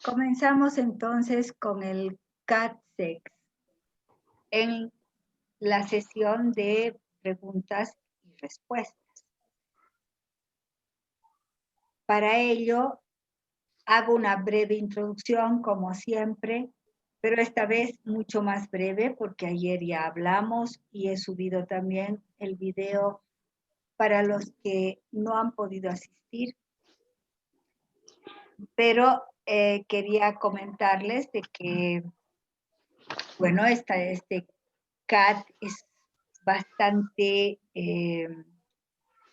Comenzamos entonces con el CAT-SEX en la sesión de preguntas y respuestas. Para ello, hago una breve introducción, como siempre, pero esta vez mucho más breve, porque ayer ya hablamos y he subido también el video para los que no han podido asistir. Pero quería comentarles de que, bueno, este CAT es bastante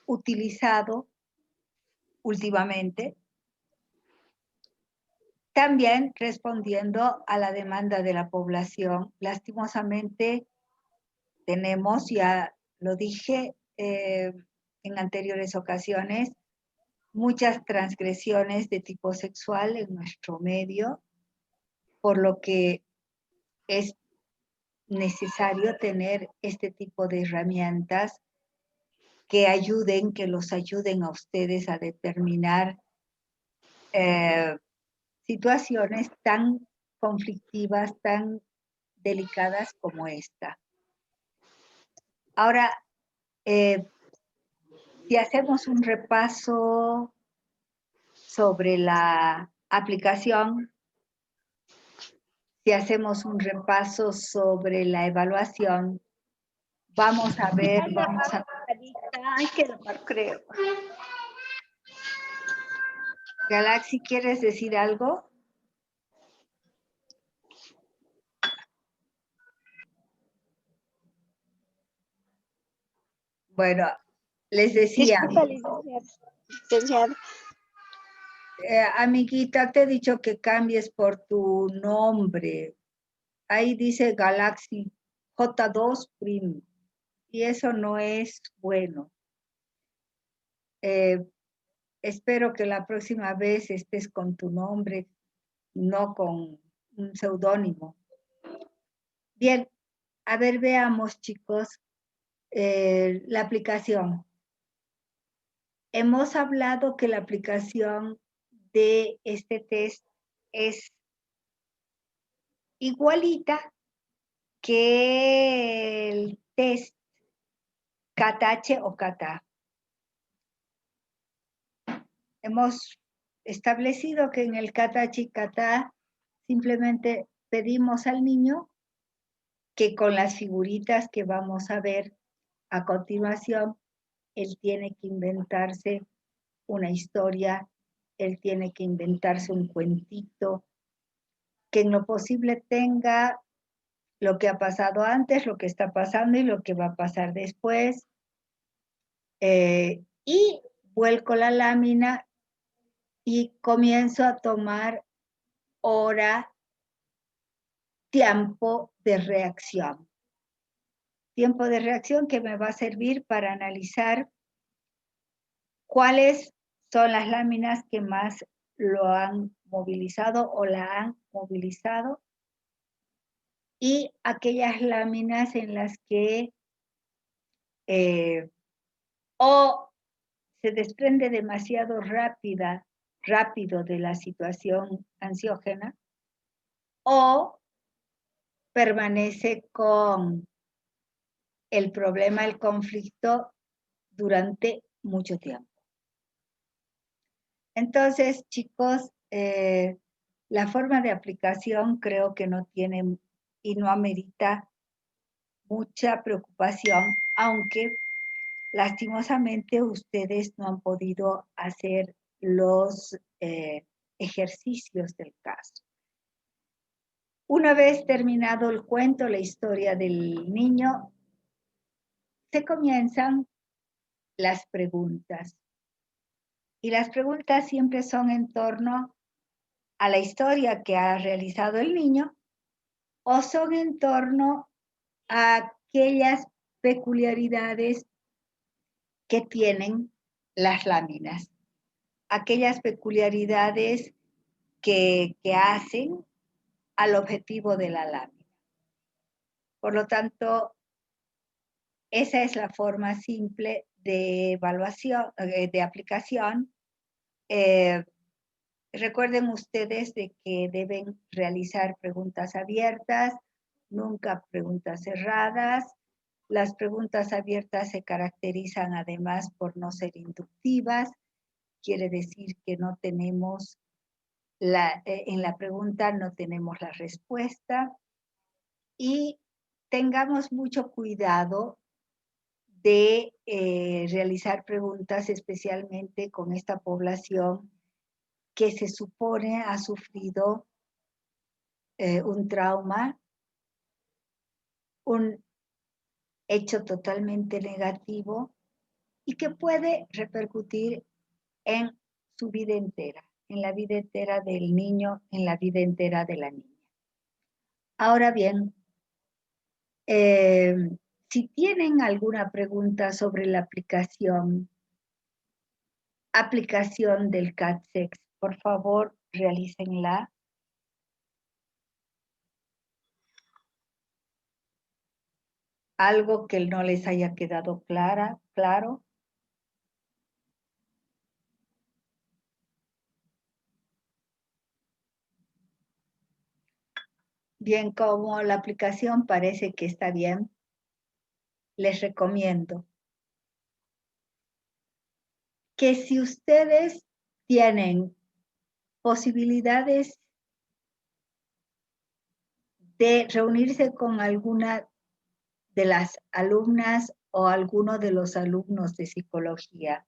utilizado últimamente, también respondiendo a la demanda de la población. Lastimosamente tenemos, ya lo dije en anteriores ocasiones, muchas transgresiones de tipo sexual en nuestro medio, por lo que es necesario tener este tipo de herramientas que los ayuden a ustedes a determinar situaciones tan conflictivas, tan delicadas como esta. Ahora, si hacemos un repaso sobre la aplicación, si hacemos un repaso sobre la evaluación, vamos a ver, Hay que llamar, creo. Galaxy, ¿quieres decir algo? Bueno, les decía. Disculpa, licenciada. Amiguita, te he dicho que cambies por tu nombre. Ahí dice Galaxy J2 Prim. Y eso no es bueno. Espero que la próxima vez estés con tu nombre, no con un seudónimo. Bien, a ver, veamos, chicos, la aplicación. Hemos hablado que la aplicación de este test es igualita que el test CAT-H o CAT-A. Hemos establecido que en el CAT-H y CAT-A simplemente pedimos al niño que con las figuritas que vamos a ver a continuación, él tiene que inventarse una historia, él tiene que inventarse un cuentito, que en lo posible tenga lo que ha pasado antes, lo que está pasando y lo que va a pasar después. Y vuelco la lámina y comienzo a tomar hora, tiempo de reacción. Tiempo de reacción que me va a servir para analizar cuáles son las láminas que más lo han movilizado o la han movilizado y aquellas láminas en las que o se desprende demasiado rápido de la situación ansiógena o permanece con el problema, el conflicto durante mucho tiempo. Entonces, chicos, la forma de aplicación creo que no tiene y no amerita mucha preocupación, aunque lastimosamente ustedes no han podido hacer los ejercicios del caso. Una vez terminado el cuento, la historia del niño, se comienzan las preguntas. Y las preguntas siempre son en torno a la historia que ha realizado el niño o son en torno a aquellas peculiaridades que tienen las láminas, aquellas peculiaridades que hacen al objetivo de la lámina. Por lo tanto, esa es la forma simple de evaluación, de aplicación. Recuerden ustedes de que deben realizar preguntas abiertas, nunca preguntas cerradas. Las preguntas abiertas se caracterizan además por no ser inductivas, quiere decir que no tenemos en la pregunta no tenemos la respuesta, y tengamos mucho cuidado de realizar preguntas especialmente con esta población que se supone ha sufrido un trauma, un hecho totalmente negativo y que puede repercutir en su vida entera, en la vida entera del niño, en la vida entera de la niña. Ahora bien, si tienen alguna pregunta sobre la aplicación del CAT-SEX, por favor, realícenla. Algo que no les haya quedado claro. Bien, como la aplicación parece que está bien, les recomiendo que si ustedes tienen posibilidades de reunirse con alguna de las alumnas o alguno de los alumnos de psicología,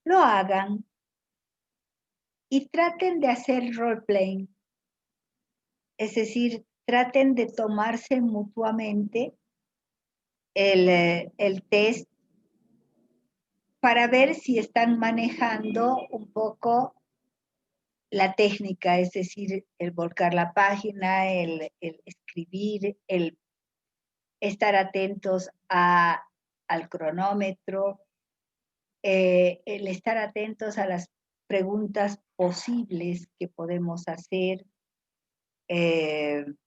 lo hagan y traten de hacer role-playing. Es decir, traten de tomarse mutuamente el test para ver si están manejando un poco la técnica, es decir, el volcar la página, el escribir, el estar atentos al cronómetro, el estar atentos a las preguntas posibles que podemos hacer, el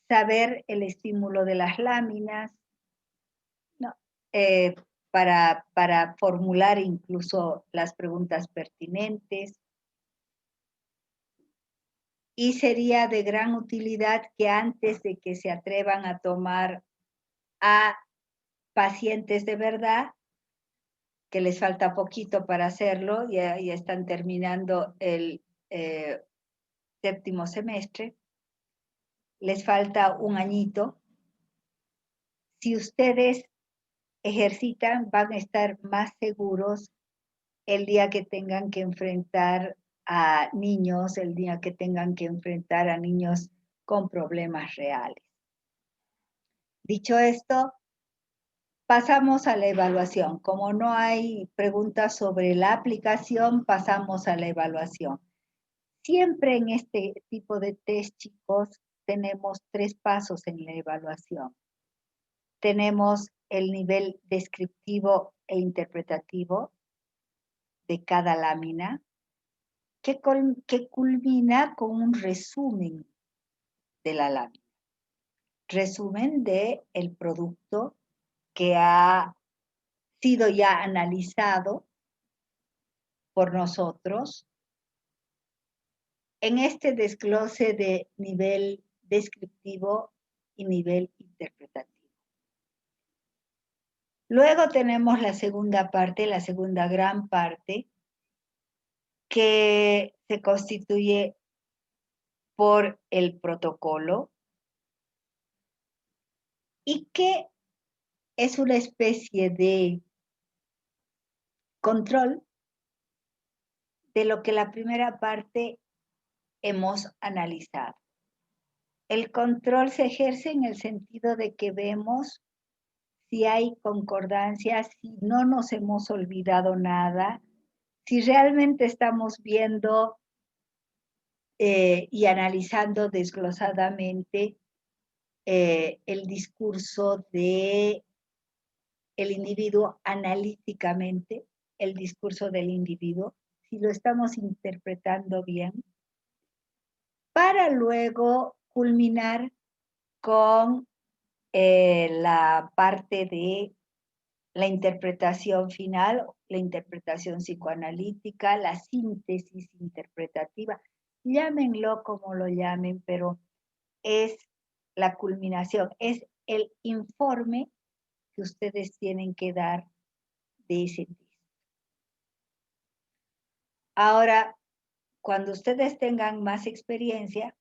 saber el estímulo de las láminas, ¿no? Para formular incluso las preguntas pertinentes. Y sería de gran utilidad que antes de que se atrevan a tomar a pacientes de verdad, que les falta poquito para hacerlo, ya están terminando el séptimo semestre, les falta un añito. Si ustedes ejercitan, van a estar más seguros el día que tengan que enfrentar a niños, el día que tengan que enfrentar a niños con problemas reales. Dicho esto, pasamos a la evaluación. Como no hay preguntas sobre la aplicación, pasamos a la evaluación. Siempre en este tipo de test, chicos, tenemos 3 pasos en la evaluación. Tenemos el nivel descriptivo e interpretativo de cada lámina, que culmina con un resumen de la lámina. Resumen del producto que ha sido ya analizado por nosotros en este desglose de nivel descriptivo y nivel interpretativo. Luego tenemos la segunda parte, la segunda gran parte, que se constituye por el protocolo y que es una especie de control de lo que la primera parte hemos analizado. El control se ejerce en el sentido de que vemos si hay concordancia, si no nos hemos olvidado nada, si realmente estamos viendo y analizando desglosadamente el discurso de el individuo analíticamente, el discurso del individuo, si lo estamos interpretando bien, para luego culminar con la parte de la interpretación final, la interpretación psicoanalítica, la síntesis interpretativa, llámenlo como lo llamen, pero es la culminación, es el informe que ustedes tienen que dar de ese test. Ahora, cuando ustedes tengan más experiencia,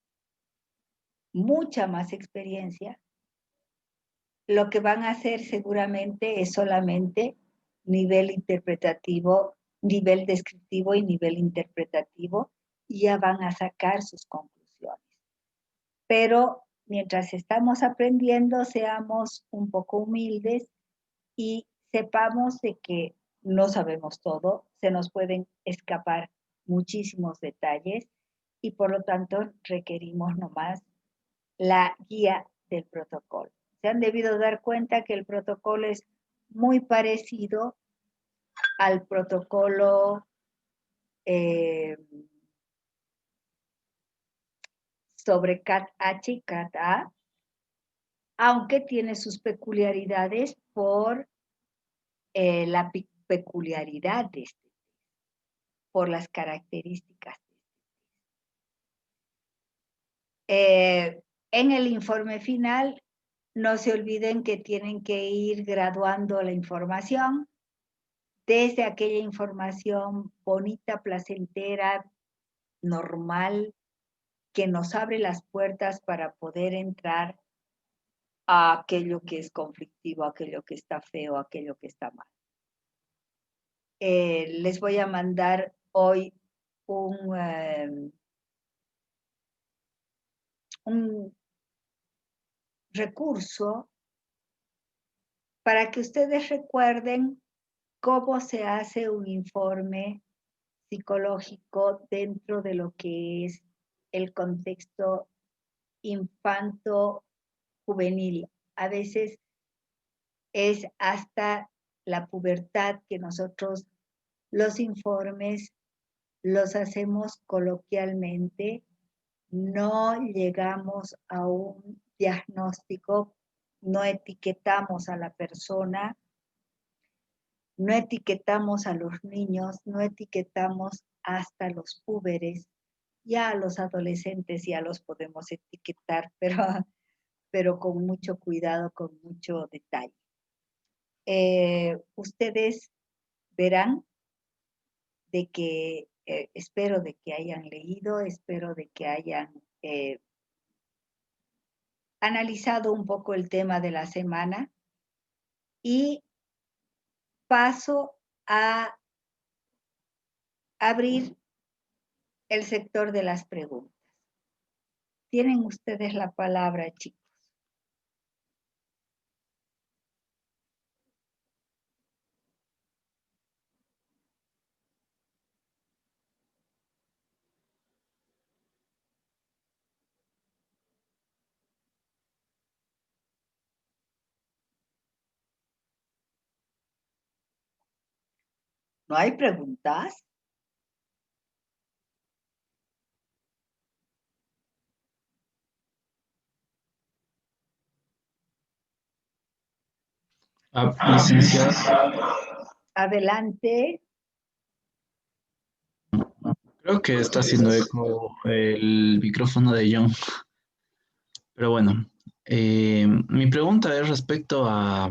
mucha más experiencia, lo que van a hacer seguramente es solamente nivel interpretativo, nivel descriptivo y nivel interpretativo, y ya van a sacar sus conclusiones. Pero mientras estamos aprendiendo, seamos un poco humildes y sepamos de que no sabemos todo, se nos pueden escapar muchísimos detalles y por lo tanto requerimos nomás la guía del protocolo. Se han debido dar cuenta que el protocolo es muy parecido al protocolo sobre CAT-H y CAT-A, aunque tiene sus peculiaridades por la peculiaridad de este, por las características. En el informe final, no se olviden que tienen que ir graduando la información desde aquella información bonita, placentera, normal, que nos abre las puertas para poder entrar a aquello que es conflictivo, aquello que está feo, aquello que está mal. Les voy a mandar hoy un recurso para que ustedes recuerden cómo se hace un informe psicológico dentro de lo que es el contexto infanto-juvenil. A veces es hasta la pubertad que nosotros los informes los hacemos coloquialmente, no llegamos a un diagnóstico, no etiquetamos a la persona, no etiquetamos a los niños, no etiquetamos hasta los púberes, ya a los adolescentes ya los podemos etiquetar, pero con mucho cuidado, con mucho detalle. Ustedes verán de que, espero de que hayan leído, espero de que hayan analizado un poco el tema de la semana y paso a abrir el sector de las preguntas. Tienen ustedes la palabra, chicos. ¿No hay preguntas? Licenciada, Adelante. creo que está haciendo eco el micrófono de John, pero bueno, mi pregunta es respecto a,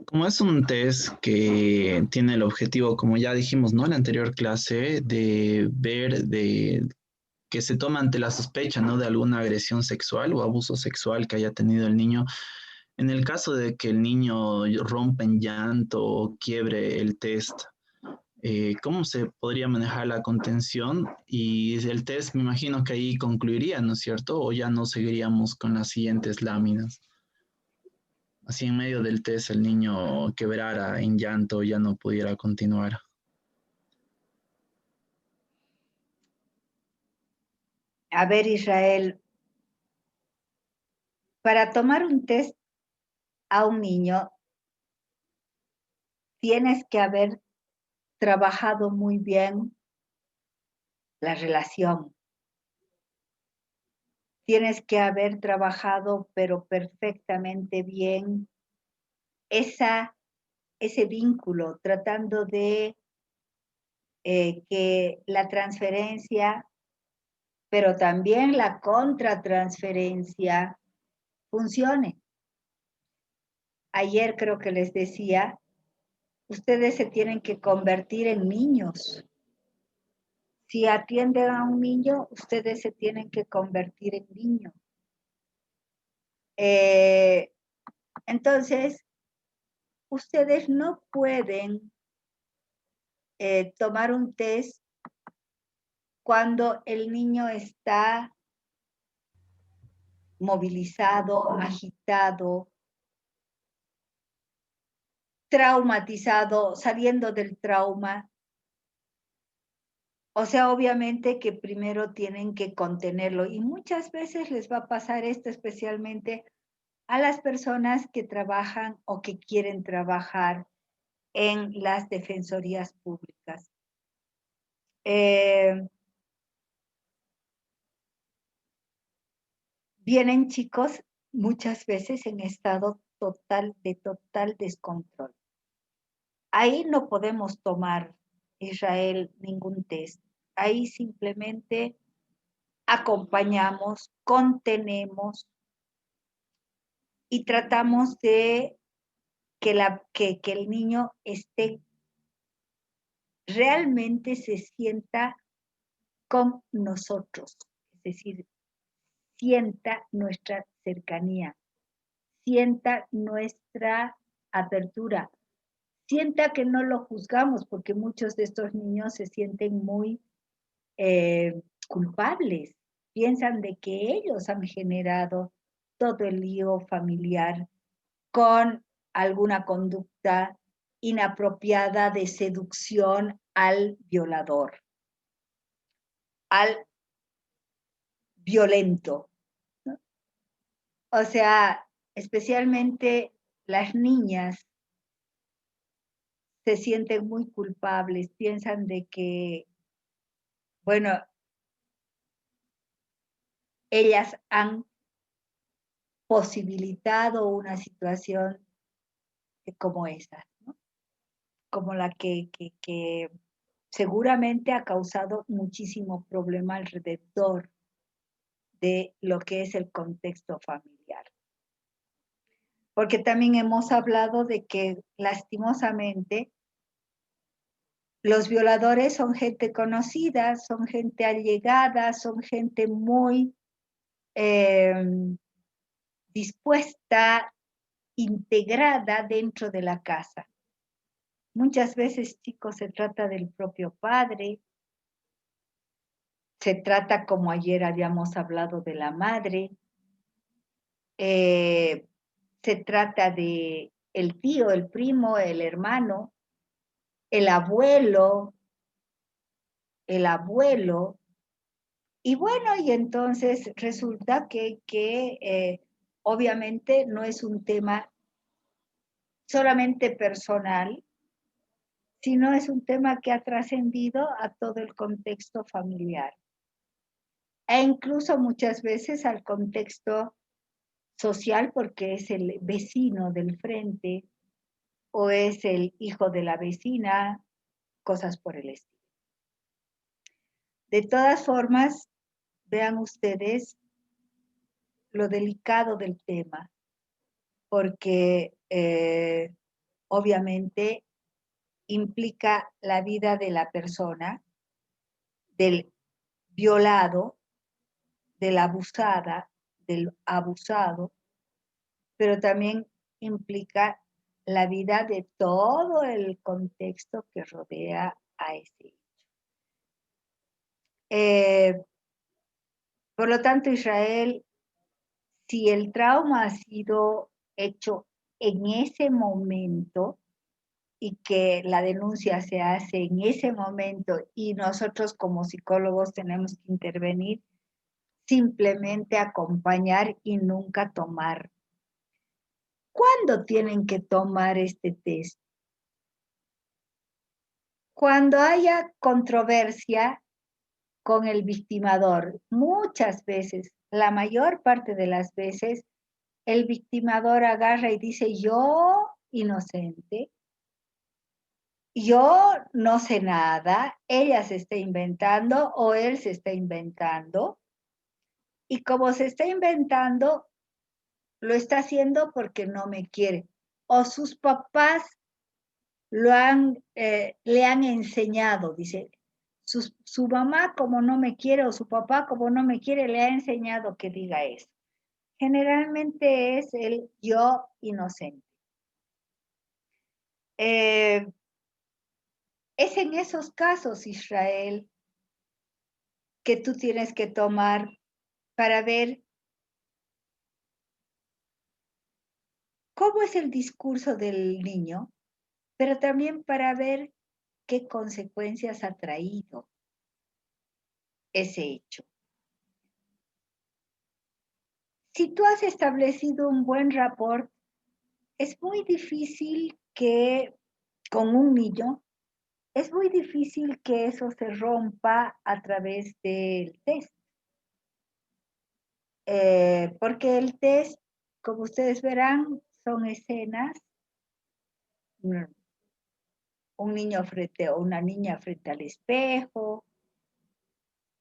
como es un test que tiene el objetivo, como ya dijimos, ¿no? En la anterior clase, de ver de que se toma ante la sospecha, ¿no? De alguna agresión sexual o abuso sexual que haya tenido el niño. En el caso de que el niño rompa en llanto o quiebre el test, ¿cómo se podría manejar la contención? Y el test, me imagino que ahí concluiría, ¿no es cierto? O ya no seguiríamos con las siguientes láminas. Así en medio del test el niño quebrara en llanto, ya no pudiera continuar. A ver, Israel, para tomar un test a un niño, tienes que haber trabajado muy bien la relación. Tienes que haber trabajado, pero perfectamente bien, esa ese vínculo, tratando de que la transferencia, pero también la contratransferencia funcione. Ayer creo que les decía, ustedes se tienen que convertir en niños. Si atienden a un niño, ustedes se tienen que convertir en niños. Entonces, ustedes no pueden tomar un test cuando el niño está movilizado, agitado, traumatizado, saliendo del trauma. O sea, obviamente que primero tienen que contenerlo y muchas veces les va a pasar esto, especialmente a las personas que trabajan o que quieren trabajar en las defensorías públicas. Vienen chicos muchas veces en estado de total descontrol. Ahí no podemos tomar, Israel, ningún test. Ahí simplemente acompañamos, contenemos y tratamos de que el niño realmente se sienta con nosotros, es decir, sienta nuestra cercanía, sienta nuestra apertura, sienta que no lo juzgamos, porque muchos de estos niños se sienten muy culpables, piensan de que ellos han generado todo el lío familiar con alguna conducta inapropiada de seducción al violador, al violento, ¿no? O sea, especialmente las niñas se sienten muy culpables, piensan de que, bueno, ellas han posibilitado una situación como esa, ¿no? Como la que seguramente ha causado muchísimo problema alrededor de lo que es el contexto familiar. Porque también hemos hablado de que lastimosamente los violadores son gente conocida, son gente allegada, son gente muy dispuesta, integrada dentro de la casa. Muchas veces, chicos, se trata del propio padre, se trata, como ayer habíamos hablado, de la madre, se trata de el tío, el primo, el hermano, el abuelo, y bueno, y entonces resulta que obviamente no es un tema solamente personal, sino es un tema que ha trascendido a todo el contexto familiar e incluso muchas veces al contexto social, porque es el vecino del frente o es el hijo de la vecina, cosas por el estilo. De todas formas, vean ustedes lo delicado del tema, porque obviamente implica la vida de la persona, del violado, de la abusada, del abusado, pero también implica la vida de todo el contexto que rodea a ese hecho. Por lo tanto, Israel, si el trauma ha sido hecho en ese momento y que la denuncia se hace en ese momento y nosotros como psicólogos tenemos que intervenir, simplemente acompañar y nunca tomar. ¿Cuándo tienen que tomar este test? Cuando haya controversia con el victimador. Muchas veces, la mayor parte de las veces, el victimador agarra y dice, yo inocente, yo no sé nada, ella se está inventando o él se está inventando. Y como se está inventando, lo está haciendo porque no me quiere. O sus papás le han enseñado, dice, su mamá como no me quiere o su papá como no me quiere, le ha enseñado que diga eso. Generalmente es el yo inocente. Es en esos casos, Israel, que tú tienes que tomar para ver cómo es el discurso del niño, pero también para ver qué consecuencias ha traído ese hecho. Si tú has establecido un buen rapport, es muy difícil que con un niño, es muy difícil que eso se rompa a través del test. Porque el test, como ustedes verán, son escenas, un niño frente o una niña frente al espejo.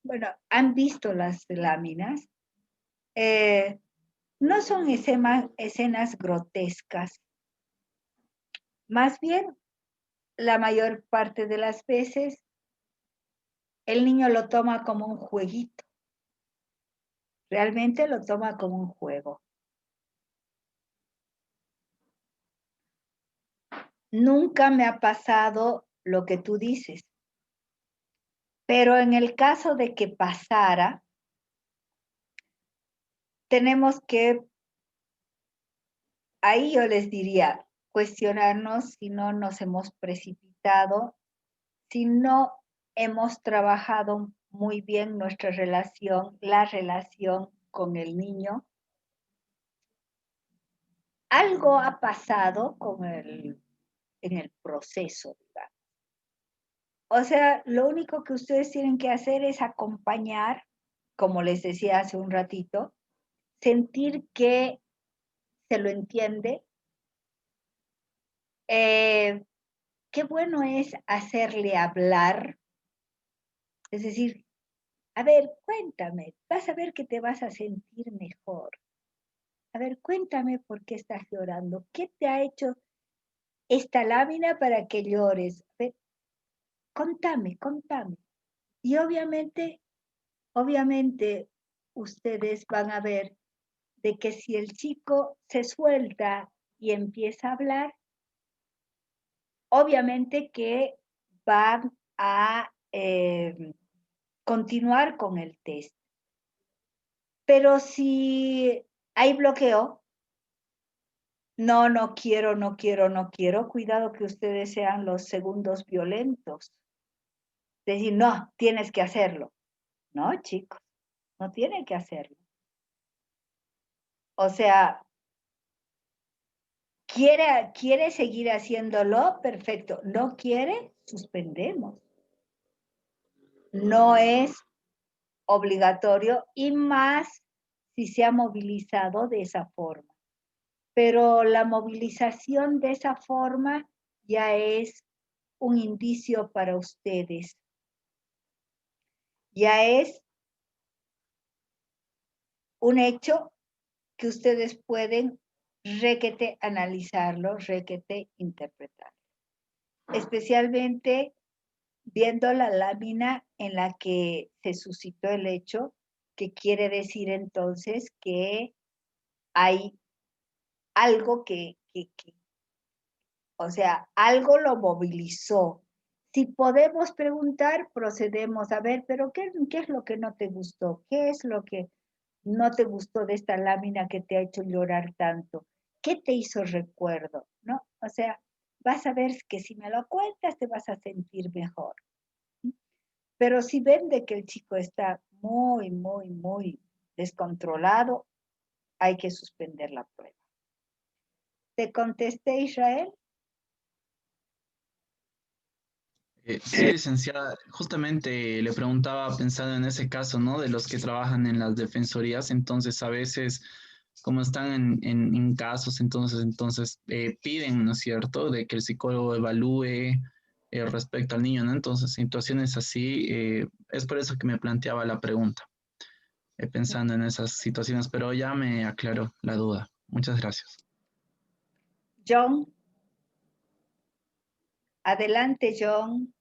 Bueno, han visto las láminas. No son escenas grotescas. Más bien, la mayor parte de las veces, el niño lo toma como un jueguito. Realmente lo toma como un juego. Nunca me ha pasado lo que tú dices, pero en el caso de que pasara, tenemos que, ahí yo les diría, cuestionarnos si no nos hemos precipitado, si no hemos trabajado muy bien nuestra relación, la relación con el niño. Algo ha pasado en el proceso, digamos. O sea, lo único que ustedes tienen que hacer es acompañar, como les decía hace un ratito, sentir que se lo entiende. Qué bueno es hacerle hablar, es decir, a ver, cuéntame, vas a ver que te vas a sentir mejor. A ver, cuéntame por qué estás llorando. ¿Qué te ha hecho esta lámina para que llores? A ver, contame, contame. Y obviamente, ustedes van a ver de que si el chico se suelta y empieza a hablar, obviamente que van a continuar con el test. Pero si hay bloqueo, no, no quiero, no quiero, no quiero, cuidado que ustedes sean los segundos violentos. Decir, no, tienes que hacerlo. No, chicos, no tienen que hacerlo. O sea, quiere seguir haciéndolo, perfecto. No quiere, suspendemos. No es obligatorio y más si se ha movilizado de esa forma. Pero la movilización de esa forma ya es un indicio para ustedes. Ya es un hecho que ustedes pueden requete analizarlo, requete interpretarlo. Especialmente viendo la lámina en la que se suscitó el hecho, que quiere decir entonces que hay algo o sea, algo lo movilizó. Si podemos preguntar, procedemos a ver, pero ¿qué es lo que no te gustó? ¿Qué es lo que no te gustó de esta lámina que te ha hecho llorar tanto? ¿Qué te hizo recuerdo? ¿No? O sea, vas a ver que si me lo cuentas te vas a sentir mejor. Pero si ven de que el chico está muy, muy, muy descontrolado, hay que suspender la prueba. ¿Te contesté, Israel? Sí, licenciada, justamente le preguntaba pensando en ese caso, ¿no? De los que trabajan en las defensorías, entonces a veces, como están en casos, entonces piden, ¿no es cierto?, de que el psicólogo evalúe respecto al niño, ¿no? Entonces, situaciones así, es por eso que me planteaba la pregunta, pensando en esas situaciones, pero ya me aclaró la duda. Muchas gracias. John, adelante, John.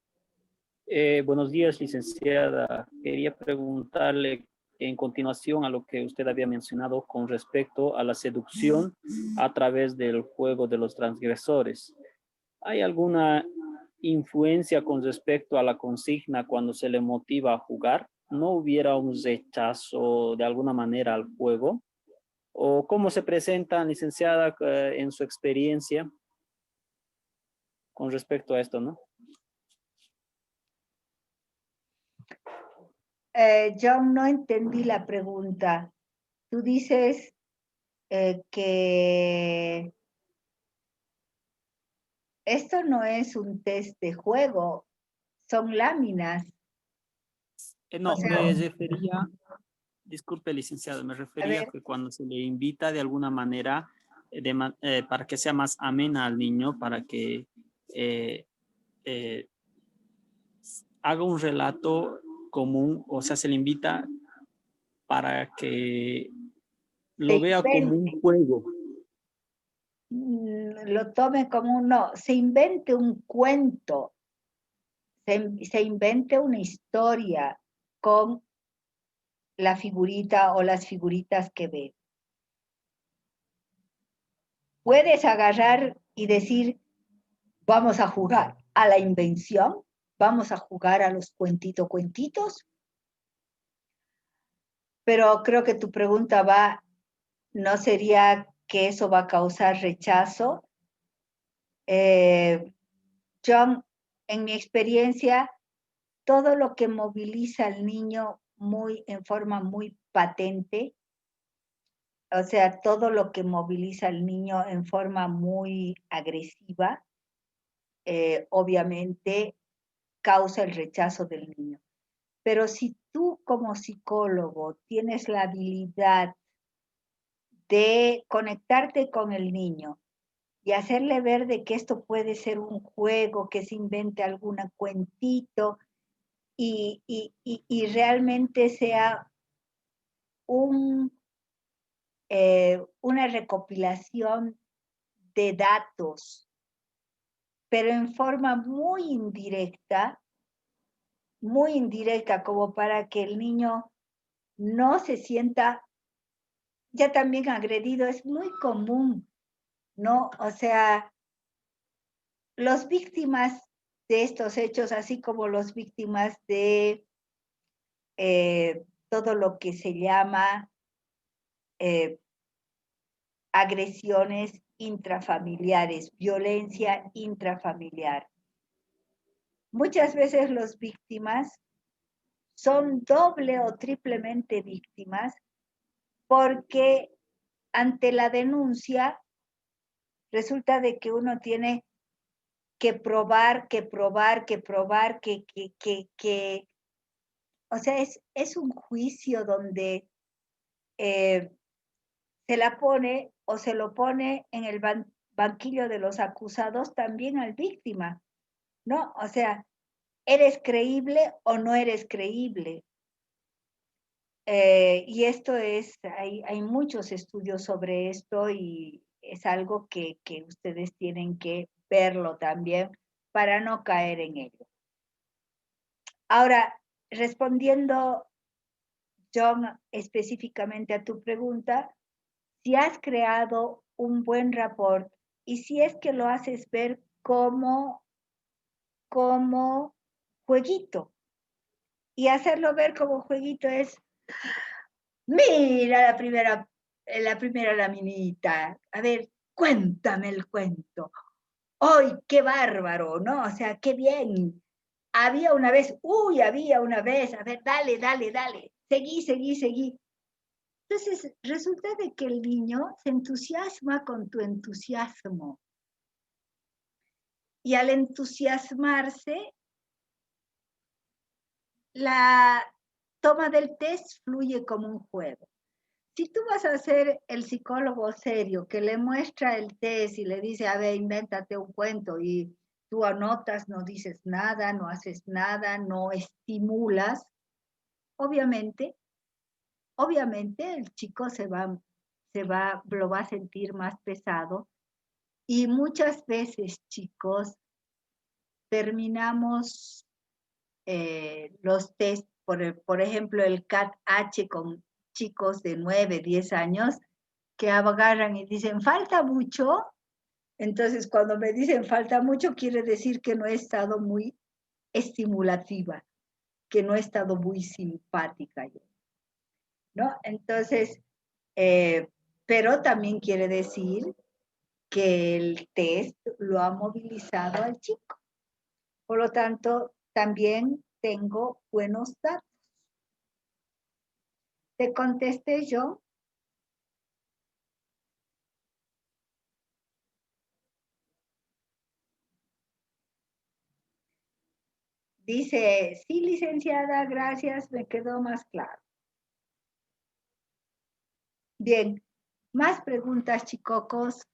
Buenos días, licenciada. Quería preguntarle en continuación a lo que usted había mencionado con respecto a la seducción a través del juego de los transgresores. ¿Hay alguna influencia con respecto a la consigna cuando se le motiva a jugar? ¿No hubiera un rechazo de alguna manera al juego? ¿O cómo se presenta, licenciada, en su experiencia con respecto a esto, no? John, no entendí la pregunta. Tú dices que esto no es un test de juego, son láminas. No, O sea, me refería, disculpe, licenciado, me a refería ver, que cuando se le invita de alguna manera para que sea más amena al niño, para que eh, eh, haga un relato común, o sea, se le invita para que se lo vea como invente, un juego. lo tome como un no, se invente un cuento, se invente una historia con la figurita o las figuritas que ve. Puedes agarrar y decir, vamos a jugar a la invención, vamos a jugar a los cuentitos, pero creo que tu pregunta va, ¿no sería que eso va a causar rechazo? John, en mi experiencia, todo lo que moviliza al niño en forma muy patente, o sea, todo lo que moviliza al niño en forma muy agresiva, obviamente causa el rechazo del niño. Pero si tú como psicólogo tienes la habilidad de conectarte con el niño y hacerle ver de que esto puede ser un juego, que se invente algún cuentito y realmente sea una recopilación de datos, pero en forma muy indirecta, como para que el niño no se sienta ya también agredido. Es muy común, ¿no? O sea, los víctimas de estos hechos, así como los víctimas de todo lo que se llama eh, agresiones intrafamiliares, violencia intrafamiliar. Muchas veces los víctimas son doble o triplemente víctimas porque ante la denuncia resulta de que uno tiene que probar, o sea, es un juicio donde se la pone o se lo pone en el banquillo de los acusados también al víctima, ¿no? O sea, ¿eres creíble o no eres creíble? Y esto hay muchos estudios sobre esto y es algo que ustedes tienen que verlo también para no caer en ello. Ahora, respondiendo, John, específicamente a tu pregunta, si has creado un buen rapport y si es que lo haces ver como jueguito. Y hacerlo ver como jueguito es, mira la primera laminita, a ver, cuéntame el cuento. ¡Ay, qué bárbaro! ¿No? O sea, qué bien. Había una vez, a ver, dale, seguí. Entonces, resulta de que el niño se entusiasma con tu entusiasmo. Y al entusiasmarse, la toma del test fluye como un juego. Si tú vas a ser el psicólogo serio que le muestra el test y le dice, a ver, invéntate un cuento y tú anotas, no dices nada, no haces nada, no estimulas, obviamente el chico lo va a sentir más pesado. Y muchas veces, chicos, terminamos los test, por ejemplo, el CAT-H con chicos de 9, 10 años, que agarran y dicen, falta mucho. Entonces, cuando me dicen falta mucho, quiere decir que no he estado muy estimulativa, que no he estado muy simpática yo, ¿no? Entonces, pero también quiere decir que el test lo ha movilizado al chico. Por lo tanto, también tengo buenos datos. ¿Te contesté yo? Dice, sí, licenciada, gracias, me quedó más claro. Bien, más preguntas, chicocos.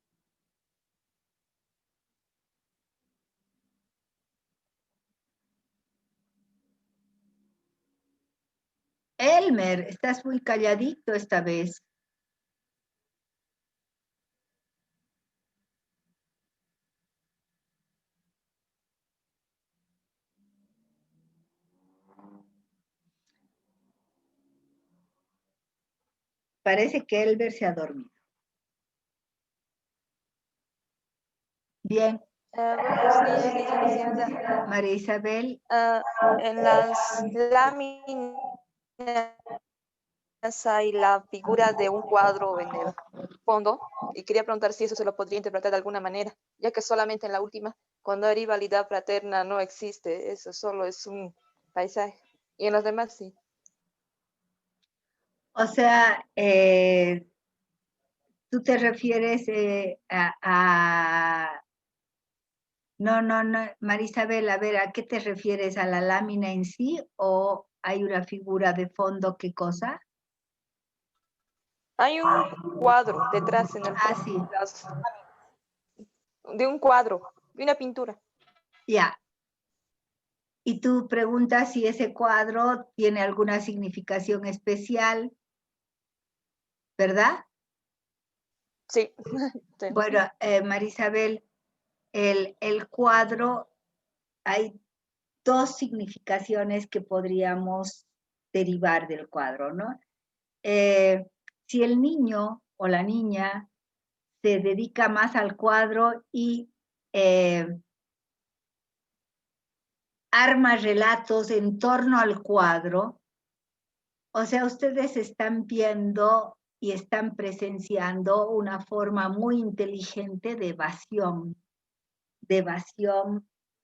Elmer, estás muy calladito esta vez. Parece que Elmer se ha dormido. Bien. Buenos días, licenciada. María Isabel. En las láminas hay la figura de un cuadro en el fondo y quería preguntar si eso se lo podría interpretar de alguna manera, ya que solamente en la última, cuando hay rivalidad fraterna, no existe, eso solo es un paisaje. Y en los demás sí. O sea, tú te refieres No, Marisabel, a ver, ¿a qué te refieres? ¿A la lámina en sí o hay una figura de fondo? ¿Qué cosa? Hay un cuadro detrás en el Ah, fondo sí, de un cuadro, de una pintura. ya. Y tú preguntas si ese cuadro tiene alguna significación especial, ¿verdad? Sí. Sí. Bueno, Marisabel, el cuadro, hay dos significaciones que podríamos derivar del cuadro, ¿no? Si el niño o la niña se dedica más al cuadro y arma relatos en torno al cuadro, o sea, ustedes están viendo y están presenciando una forma muy inteligente de evasión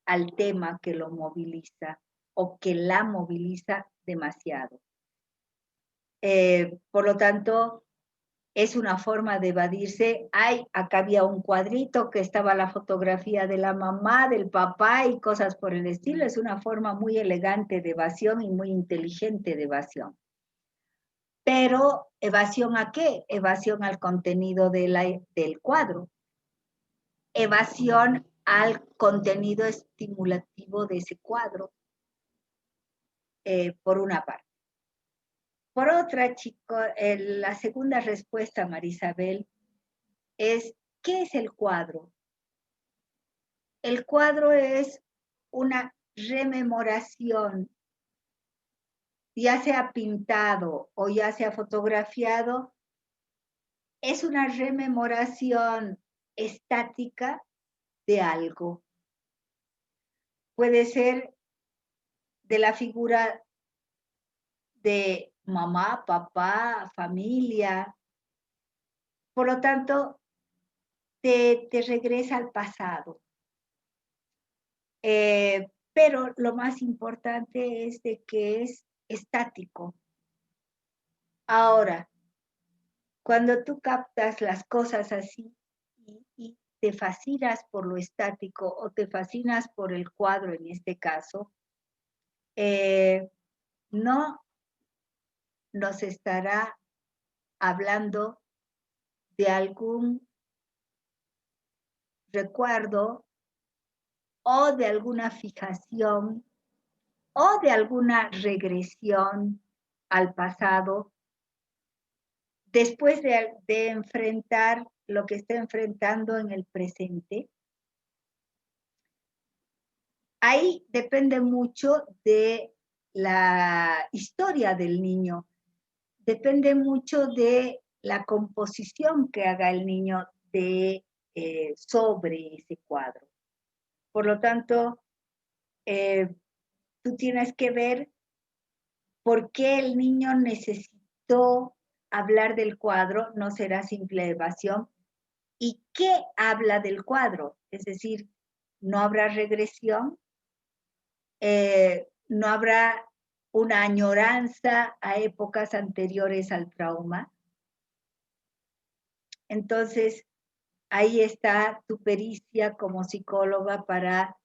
al tema que lo moviliza o que la moviliza demasiado. Por lo tanto, es una forma de evadirse. Acá había un cuadrito que estaba la fotografía de la mamá, del papá y cosas por el estilo. Es una forma muy elegante de evasión y muy inteligente de evasión. Pero, ¿evasión a qué? Evasión al contenido del cuadro. Evasión al contenido estimulativo de ese cuadro, por una parte. Por otra, chicos, la segunda respuesta, Marisabel, es, ¿qué es el cuadro? El cuadro es una rememoración, ya sea pintado o ya sea fotografiado, es una rememoración estática de algo. Puede ser de la figura de mamá, papá, familia. Por lo tanto, te regresa al pasado. Pero lo más importante es de que es estático. Ahora, cuando tú captas las cosas así y te fascinas por lo estático o te fascinas por el cuadro en este caso, no nos estará hablando de algún recuerdo o de alguna fijación o de alguna regresión al pasado después de enfrentar lo que está enfrentando en el presente. Ahí depende mucho de la historia del niño, depende mucho de la composición que haga el niño sobre ese cuadro. Por lo tanto, tú tienes que ver por qué el niño necesitó hablar del cuadro, no será simple evasión, y qué habla del cuadro, es decir, no habrá regresión, no habrá una añoranza a épocas anteriores al trauma. Entonces, ahí está tu pericia como psicóloga para